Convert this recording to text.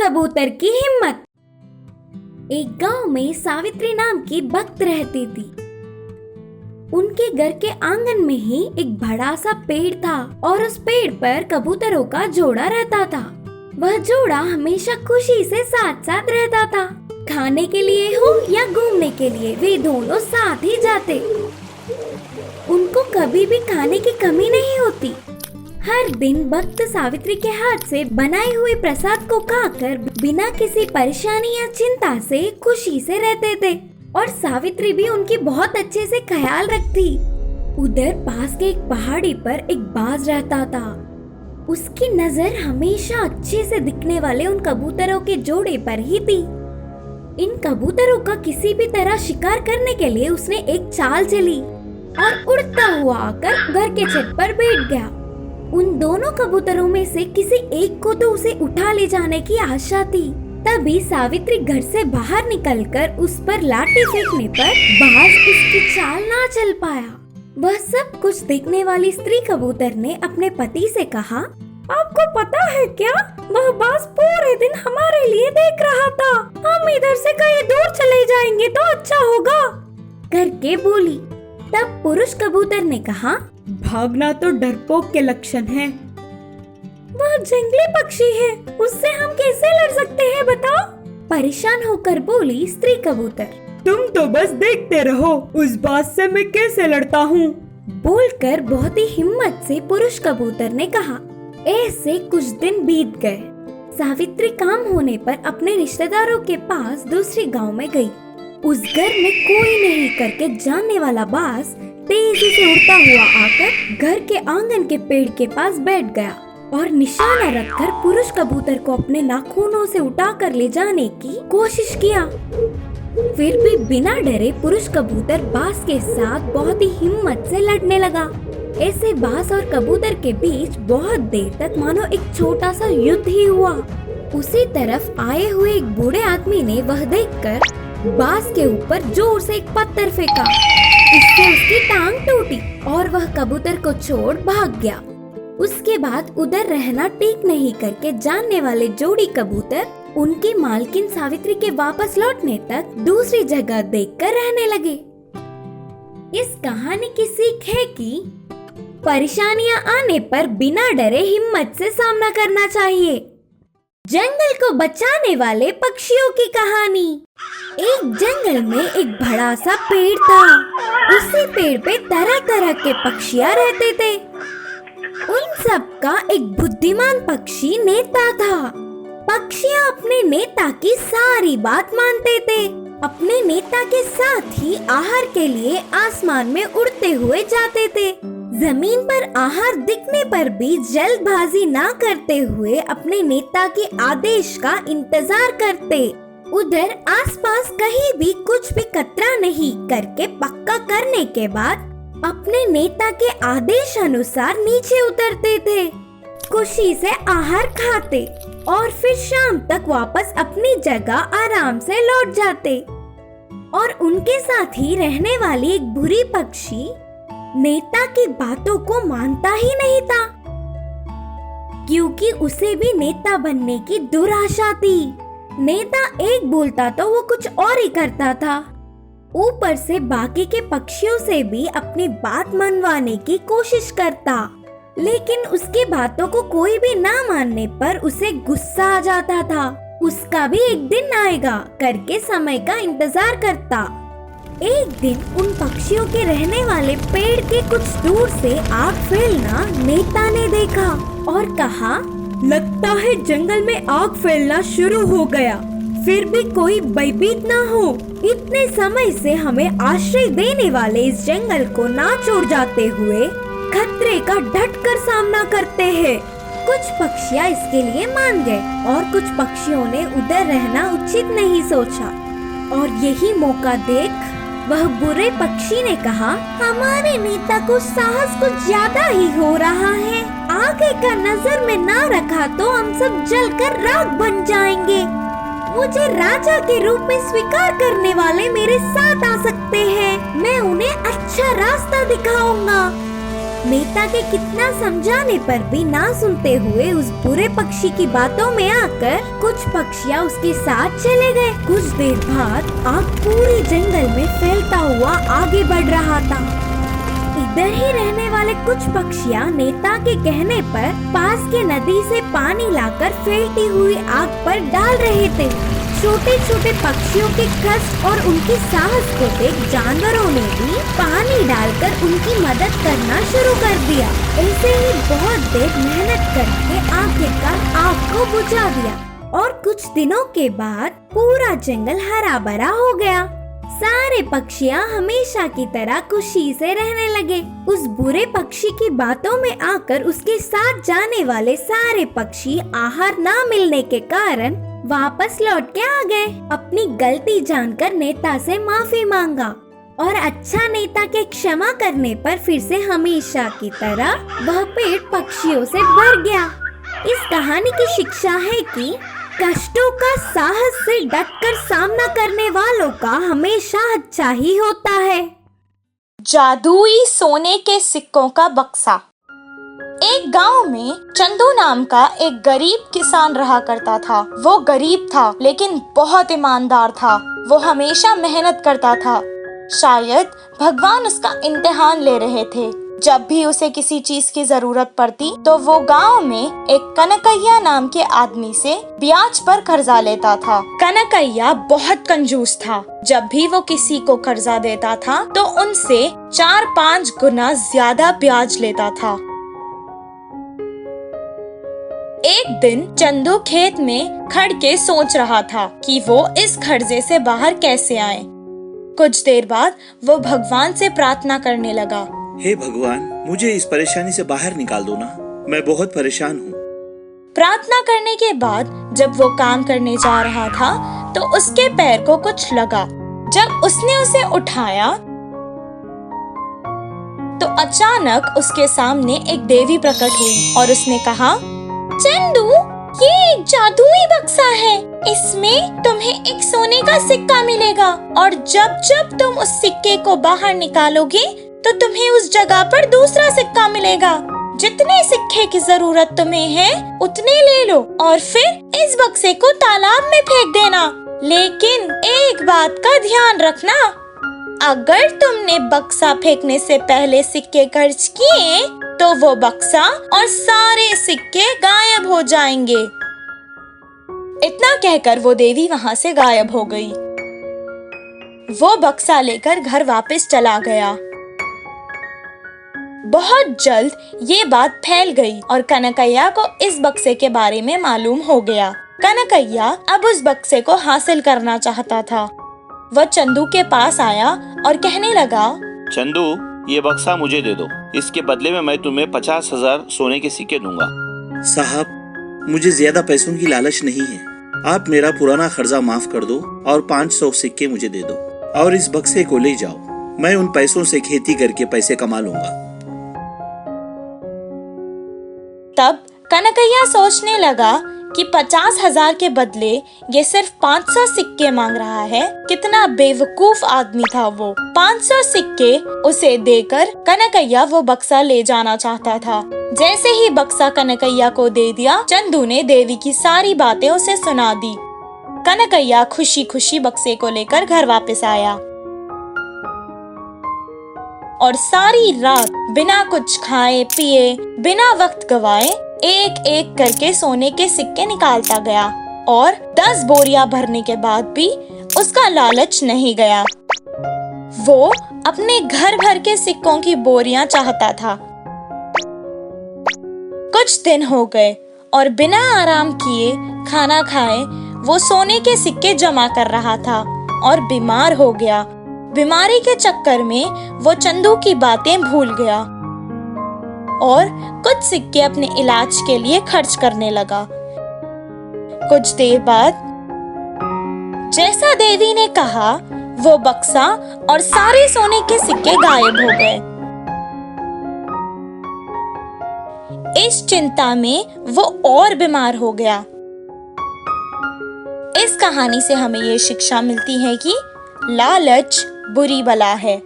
कबूतर की हिम्मत। एक गांव में सावित्री नाम की भक्त रहती थी। उनके घर के आंगन में ही एक बड़ा सा पेड़ था और उस पेड़ पर कबूतरों का जोड़ा रहता था। वह जोड़ा हमेशा खुशी से साथ साथ रहता था। खाने के लिए हो या घूमने के लिए वे दोनों साथ ही जाते। उनको कभी भी खाने की कमी नहीं होती। हर दिन भक्त सावित्री के हाथ से बनाए हुए प्रसाद को खाकर बिना किसी परेशानी या चिंता से खुशी से रहते थे और सावित्री भी उनकी बहुत अच्छे से ख्याल रखती। उधर पास के एक पहाड़ी पर एक बाज रहता था। उसकी नजर हमेशा अच्छे से दिखने वाले उन कबूतरों के जोड़े पर ही थी। इन कबूतरों का किसी भी तरह शिकार करने के लिए उसने एक चाल चली और उड़ता हुआ आकर घर के छत पर बैठ गया। उन दोनों कबूतरों में से किसी एक को तो उसे उठा ले जाने की आशा थी। तभी सावित्री घर से बाहर निकलकर उस पर लाठी फेंकने पर बाज उसकी चाल ना चल पाया। वह सब कुछ देखने वाली स्त्री कबूतर ने अपने पति से कहा, आपको पता है क्या, वह बाज पूरे दिन हमारे लिए देख रहा था। हम इधर से कहीं दूर चले जाएंगे तो अच्छा होगा करके बोली। तब पुरुष कबूतर ने कहा, भागना तो डरपोक के लक्षण हैं। वह जंगली पक्षी है, उससे हम कैसे लड़ सकते हैं बताओ? परेशान होकर बोली स्त्री कबूतर। तुम तो बस देखते रहो, उस बात से मैं कैसे लड़ता हूँ। बोलकर बहुत ही हिम्मत से पुरुष कबूतर ने कहा। ऐसे कुछ दिन बीत गए। सावित्री काम होने पर अपने रिश्तेदारों के पास दूसरे गांव में गई। उस घर में कोई नहीं करके जानने वाला बाज तेजी से उड़ता हुआ आकर घर के आंगन के पेड़ के पास बैठ गया और निशाना रखकर पुरुष कबूतर को अपने नाखूनों से उठाकर ले जाने की कोशिश किया। फिर भी बिना डरे पुरुष कबूतर बाज के साथ बहुत ही हिम्मत से लड़ने लगा। ऐसे बाज और कबूतर के बीच बहुत देर तक मानो एक छोटा सा युद्ध ही हुआ। उसी तरफ आए हुए एक बूढ़े आदमी ने वह देखकर बाज के ऊपर जोर से एक पत्थर फेंका। इससे उसकी टांग टूटी और वह कबूतर को छोड़ भाग गया। उसके बाद उधर रहना ठीक नहीं करके जानने वाले जोड़ी कबूतर उनकी मालकिन सावित्री के वापस लौटने तक दूसरी जगह देखकर रहने लगे। इस कहानी की सीख है कि परेशानियां आने पर बिना डरे हिम्मत से सामना करना चाहिए। जंगल को बचाने वाले पक्षियों की कहानी। एक जंगल में एक बड़ा सा पेड़ था। उसी पेड़ पे तरह तरह के पक्षियाँ रहते थे। उन सब का एक बुद्धिमान पक्षी नेता था। पक्षियाँ अपने नेता की सारी बात मानते थे। अपने नेता के साथ ही आहार के लिए आसमान में उड़ते हुए जाते थे। जमीन पर आहार दिखने पर भी जल्दबाजी ना करते हुए अपने नेता के आदेश का इंतजार करते। उधर आसपास कहीं भी कुछ भी कतरा नहीं करके पक्का करने के बाद अपने नेता के आदेश अनुसार नीचे उतरते थे। खुशी से आहार खाते और फिर शाम तक वापस अपनी जगह आराम से लौट जाते। और उनके साथ ही रहने वाली एक बुरी पक्षी नेता की बातों को मानता ही नहीं था, क्योंकि उसे भी नेता बनने की दुराशा थी। नेता एक बोलता तो वो कुछ और ही करता था। ऊपर से बाकी के पक्षियों से भी अपनी बात मनवाने की कोशिश करता, लेकिन उसकी बातों को कोई भी ना मानने पर उसे गुस्सा आ जाता था। उसका भी एक दिन आएगा करके समय का इंतजार करता। एक दिन उन पक्षियों के रहने वाले पेड़ के कुछ दूर से आग फैलना नेता ने देखा और कहा, लगता है जंगल में आग फैलना शुरू हो गया। फिर भी कोई भयभीत ना हो। इतने समय से हमें आश्रय देने वाले इस जंगल को ना छोड़ जाते हुए खतरे का डटकर सामना करते हैं। कुछ पक्षियाँ इसके लिए मान गए और कुछ पक्षियों ने उधर रहना उचित नहीं सोचा। और यही मौका देख वह बुरे पक्षी ने कहा, हमारे नेता को साहस कुछ ज्यादा ही हो रहा है। आगे का नजर में ना रखा तो हम सब जलकर राख बन जाएंगे। मुझे राजा के रूप में स्वीकार करने वाले मेरे साथ आ सकते हैं। मैं उन्हें अच्छा रास्ता दिखाऊंगा। नेता के कितना समझाने पर भी ना सुनते हुए उस बुरे पक्षी की बातों में आकर कुछ पक्षियाँ उसके साथ चले गए। कुछ देर बाद आग पूरे जंगल में फैलता हुआ आगे बढ़ रहा था। इधर ही रहने वाले कुछ पक्षियाँ नेता के कहने पर पास के नदी से पानी लाकर फैलती हुई आग पर डाल रहे थे। छोटे छोटे पक्षियों के कष्ट और उनकी साहस को देख जानवरों ने भी पानी डालकर उनकी मदद करना शुरू कर दिया। ऐसे ही बहुत देर मेहनत करके आखिरकार आग को बुझा दिया और कुछ दिनों के बाद पूरा जंगल हरा भरा हो गया। सारे पक्षियाँ हमेशा की तरह खुशी से रहने लगे। उस बुरे पक्षी की बातों में आकर उसके साथ जाने वाले सारे पक्षी आहार न मिलने के कारण वापस लौट के आ गए। अपनी गलती जानकर नेता से माफी मांगा और अच्छा नेता के क्षमा करने पर फिर से हमेशा की तरह वह पेड़ पक्षियों से भर गया। इस कहानी की शिक्षा है कि कष्टों का साहस से डटकर सामना करने वालों का हमेशा अच्छा ही होता है। जादुई सोने के सिक्कों का बक्सा। एक गांव में चंदू नाम का एक गरीब किसान रहा करता था। वो गरीब था लेकिन बहुत ईमानदार था। वो हमेशा मेहनत करता था। शायद भगवान उसका इम्तिहान ले रहे थे। जब भी उसे किसी चीज की जरूरत पड़ती तो वो गांव में एक कनकैया नाम के आदमी से ब्याज पर कर्जा लेता था। कनकैया बहुत कंजूस था। जब भी वो किसी को कर्जा देता था तो उनसे 4-5 गुना ज्यादा ब्याज लेता था। एक दिन चंदू खेत में खड़ के सोच रहा था कि वो इस कर्जे से बाहर कैसे आए। कुछ देर बाद वो भगवान से प्रार्थना करने लगा। हे भगवान, मुझे इस परेशानी से बाहर निकाल दो ना, मैं बहुत परेशान हूँ। प्रार्थना करने के बाद जब वो काम करने जा रहा था तो उसके पैर को कुछ लगा। जब उसने उसे उठाया तो अचानक उसके सामने एक देवी प्रकट हुई और उसने कहा, चंदू, ये एक जादुई बक्सा है। इसमें तुम्हें एक सोने का सिक्का मिलेगा और जब जब तुम उस सिक्के को बाहर निकालोगे तो तुम्हें उस जगह पर दूसरा सिक्का मिलेगा। जितने सिक्के की जरूरत तुम्हें है उतने ले लो और फिर इस बक्से को तालाब में फेंक देना। लेकिन एक बात का ध्यान रखना, अगर तुमने बक्सा फेंकने से पहले सिक्के खर्च किए तो वो बक्सा और सारे सिक्के गायब हो जाएंगे। इतना कहकर वो देवी वहाँ से गायब हो गई। वो बक्सा लेकर घर वापस चला गया। बहुत जल्द ये बात फैल गई और कनकैया को इस बक्से के बारे में मालूम हो गया। कनकैया अब उस बक्से को हासिल करना चाहता था। वह चंदू के पास आया और कहने लगा, चंदू, ये बक्सा मुझे दे दो। इसके बदले में मैं तुम्हें 50,000 सोने के सिक्के दूंगा। साहब, मुझे ज्यादा पैसों की लालच नहीं है। आप मेरा पुराना कर्जा माफ कर दो और 500 सिक्के मुझे दे दो और इस बक्से को ले जाओ। मैं उन पैसों से खेती करके पैसे कमा लूंगा। तब कनकैया सोचने लगा कि 50,000 के बदले ये सिर्फ 500 सिक्के मांग रहा है। कितना बेवकूफ आदमी था वो। 500 सिक्के उसे देकर कनकैया वो बक्सा ले जाना चाहता था। जैसे ही बक्सा कनकैया को दे दिया, चंदू ने देवी की सारी बातें उसे सुना दी। कनकैया खुशी खुशी बक्से को लेकर घर वापस आया और सारी रात बिना कुछ खाए पिए, बिना वक्त गवाए एक एक करके सोने के सिक्के निकालता गया और 10 बोरियां भरने के बाद भी उसका लालच नहीं गया। वो अपने घर भर के सिक्कों की बोरियां चाहता था। कुछ दिन हो गए और बिना आराम किए, खाना खाए वो सोने के सिक्के जमा कर रहा था और बीमार हो गया। बीमारी के चक्कर में वो चंदू की बातें भूल गया और कुछ सिक्के अपने इलाज के लिए खर्च करने लगा। कुछ देर बाद जैसा देवी ने कहा, वो बक्सा और सारे सोने के सिक्के गायब हो गए। इस चिंता में वो और बीमार हो गया। इस कहानी से हमें ये शिक्षा मिलती है कि लालच बुरी बला है।